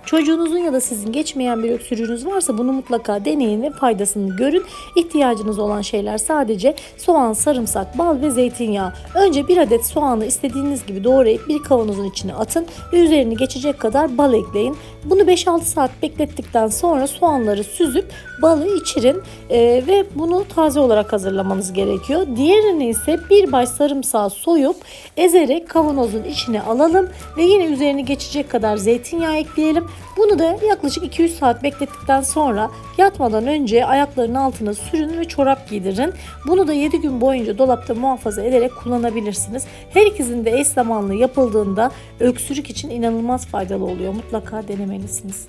Çocuğunuzun ya da sizin geçmeyen bir öksürüğünüz varsa bunu mutlaka deneyin ve faydasını görün. İhtiyacınız olan şeyler sadece soğan, sarımsak, bal ve zeytinyağı. Önce bir adet soğanı istediğiniz gibi doğrayıp bir kavanozun içine atın ve üzerini geçecek kadar bal ekleyin. Bunu 5-6 saat beklettikten sonra soğanları süzüp balı içirin ve bunu taze olarak hazırlamanız gerekiyor. Diğerini ise bir baş sarımsağı soyup ezerek kavanozun içine alalım ve yine üzerini geçecek kadar zeytinyağı ekleyelim. Bunu da yaklaşık 2-3 saat beklettikten sonra yatmadan önce ayaklarının altına sürün ve çorap giydirin. Bunu da 7 gün boyunca dolapta muhafaza ederek kullanabilirsiniz. Her ikisinin de eş zamanlı yapıldığında öksürük için inanılmaz faydalı oluyor. Mutlaka denemelisiniz.